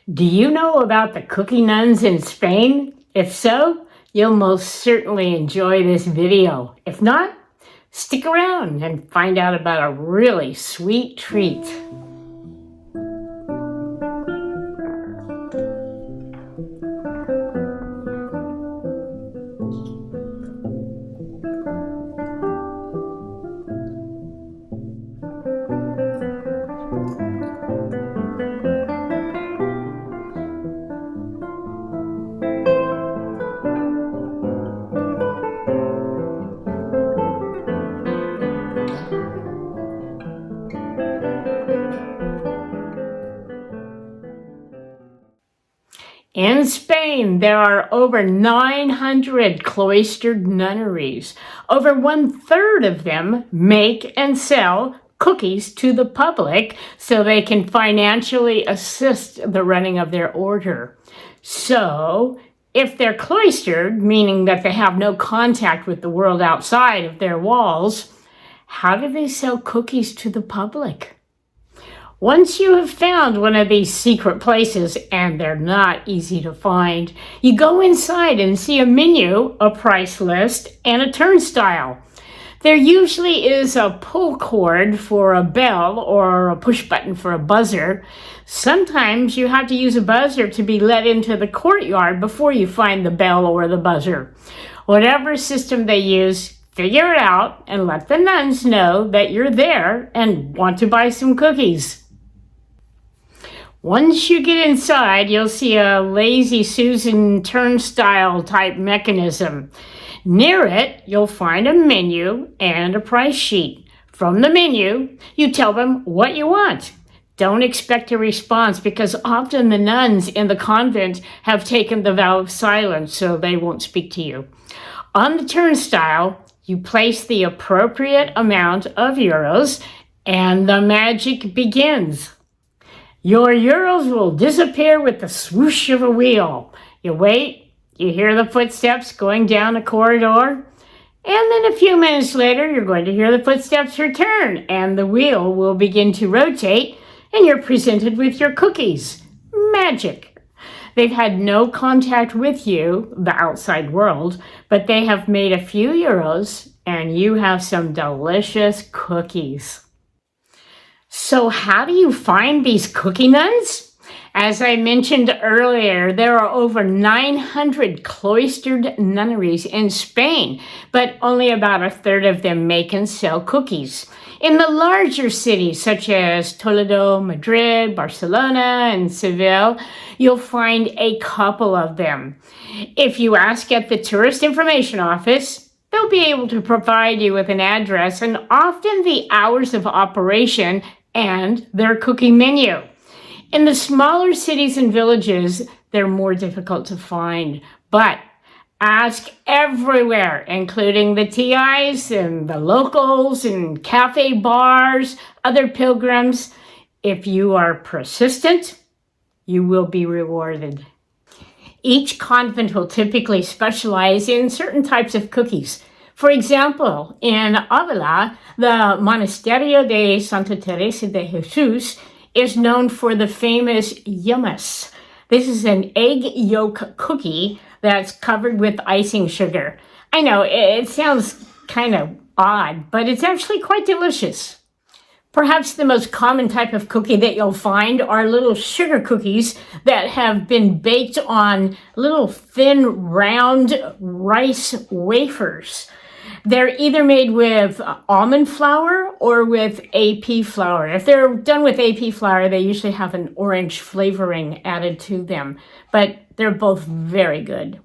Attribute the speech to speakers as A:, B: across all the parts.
A: Do you know about the Cookie Nuns in Spain? If so, you'll most certainly enjoy this video. If not, stick around and find out about a really sweet treat. In Spain, there are over 900 cloistered nunneries. Over 1/3 of them make and sell cookies to the public so they can financially assist the running of their order. So, if they're cloistered, meaning that they have no contact with the world outside of their walls, how do they sell cookies to the public? Once you have found one of these secret places, and they're not easy to find, you go inside and see a menu, a price list, and a turnstile. There usually is a pull cord for a bell or a push button for a buzzer. Sometimes you have to use a buzzer to be let into the courtyard before you find the bell or the buzzer. Whatever system they use, figure it out and let the nuns know that you're there and want to buy some cookies. Once you get inside, you'll see a Lazy Susan turnstile type mechanism. Near it, you'll find a menu and a price sheet. From the menu, you tell them what you want. Don't expect a response because often the nuns in the convent have taken the vow of silence, so they won't speak to you. On the turnstile, you place the appropriate amount of euros and the magic begins. Your euros will disappear with the swoosh of a wheel. You wait, you hear the footsteps going down a corridor, and then a few minutes later, you're going to hear the footsteps return, and the wheel will begin to rotate, and you're presented with your cookies. Magic. They've had no contact with you, the outside world, but they have made a few euros, and you have some delicious cookies. So how do you find these cookie nuns? As I mentioned earlier, there are over 900 cloistered nunneries in Spain, but only about 1/3 of them make and sell cookies. In the larger cities such as Toledo, Madrid, Barcelona, and Seville, you'll find a couple of them. If you ask at the Tourist Information Office, they'll be able to provide you with an address and often the hours of operation and their cookie menu. In the smaller cities and villages, they're more difficult to find, but ask everywhere, including the TIs and the locals and cafe bars, other pilgrims. If you are persistent, you will be rewarded. Each convent will typically specialize in certain types of cookies. For example, in Avila, the Monasterio de Santa Teresa de Jesus is known for the famous hummus. This is an egg yolk cookie that's covered with icing sugar. I know, it sounds kind of odd, but it's actually quite delicious. Perhaps the most common type of cookie that you'll find are little sugar cookies that have been baked on little thin, round rice wafers. They're either made with almond flour or with AP flour. If they're done with AP flour, they usually have an orange flavoring added to them, but they're both very good.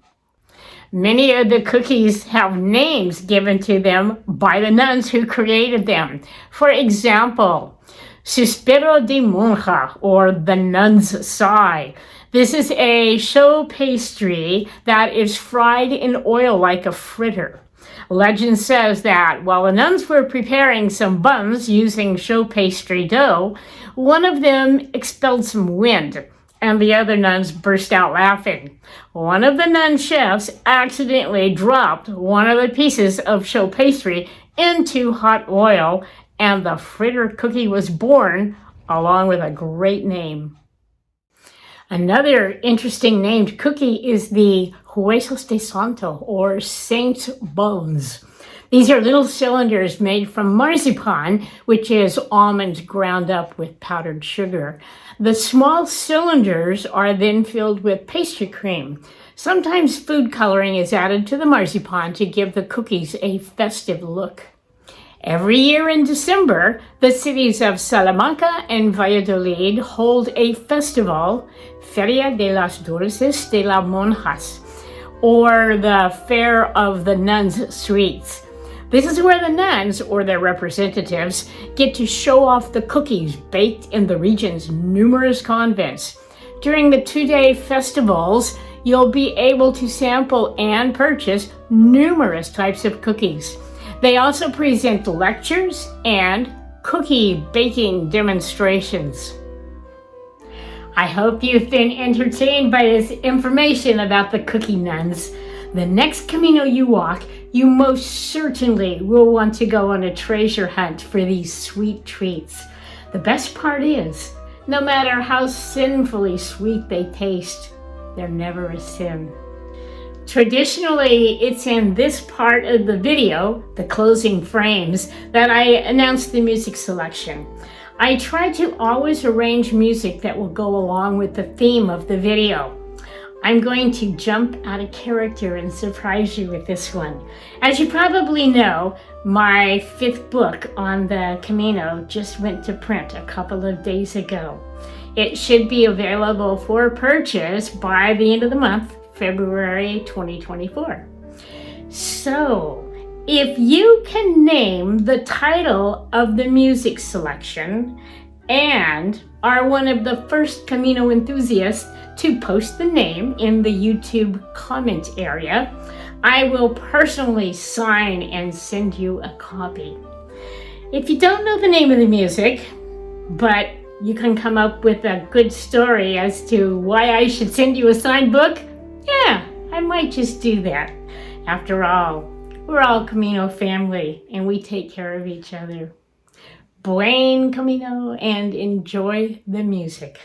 A: Many of the cookies have names given to them by the nuns who created them. For example, Suspiro de Monja, or the nun's sigh. This is a show pastry that is fried in oil like a fritter. Legend says that while the nuns were preparing some buns using show pastry dough, one of them expelled some wind, and the other nuns burst out laughing. One of the nun chefs accidentally dropped one of the pieces of show pastry into hot oil, and the fritter cookie was born, along with a great name. Another interesting named cookie is the Huesos de Santo, or Saint's Bones. These are little cylinders made from marzipan, which is almonds ground up with powdered sugar. The small cylinders are then filled with pastry cream. Sometimes food coloring is added to the marzipan to give the cookies a festive look. Every year in December, the cities of Salamanca and Valladolid hold a festival, Feria de las Dulces de las Monjas, or the Fair of the Nuns' Sweets. This is where the nuns, or their representatives, get to show off the cookies baked in the region's numerous convents. During the 2-day festivals, you'll be able to sample and purchase numerous types of cookies. They also present lectures and cookie baking demonstrations. I hope you've been entertained by this information about the Cookie Nuns. The next Camino you walk, you most certainly will want to go on a treasure hunt for these sweet treats. The best part is, no matter how sinfully sweet they taste, they're never a sin. Traditionally, it's in this part of the video, the closing frames, that I announce the music selection. I try to always arrange music that will go along with the theme of the video. I'm going to jump out of character and surprise you with this one. As you probably know, my 5th book on the Camino just went to print a couple of days ago. It should be available for purchase by the end of the month, February 2024. So, if you can name the title of the music selection and are one of the first Camino enthusiasts to post the name in the YouTube comment area, I will personally sign and send you a copy. If you don't know the name of the music, but you can come up with a good story as to why I should send you a signed book, yeah, I might just do that. After all, we're all Camino family and we take care of each other. Buen Camino and enjoy the music.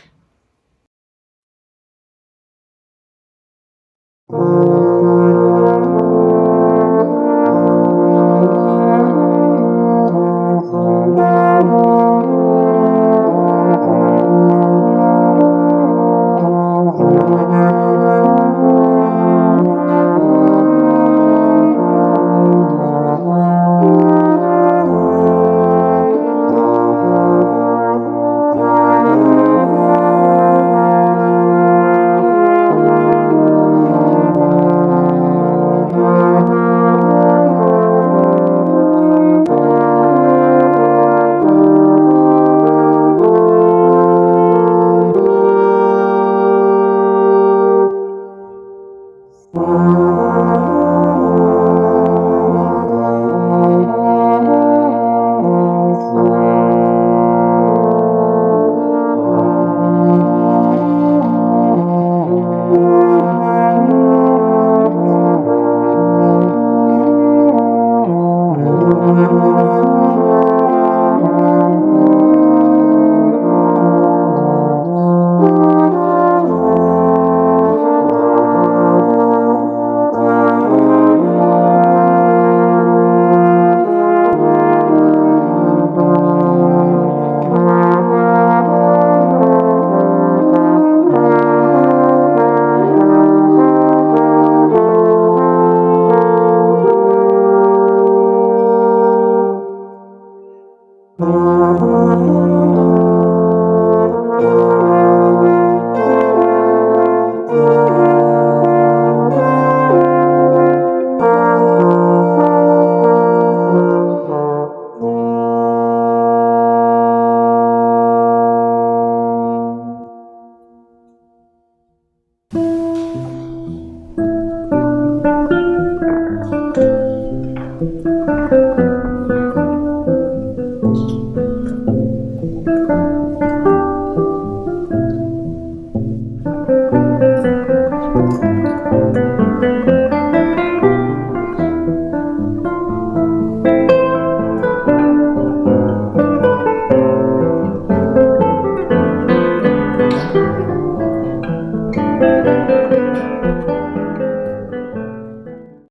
A: Bye.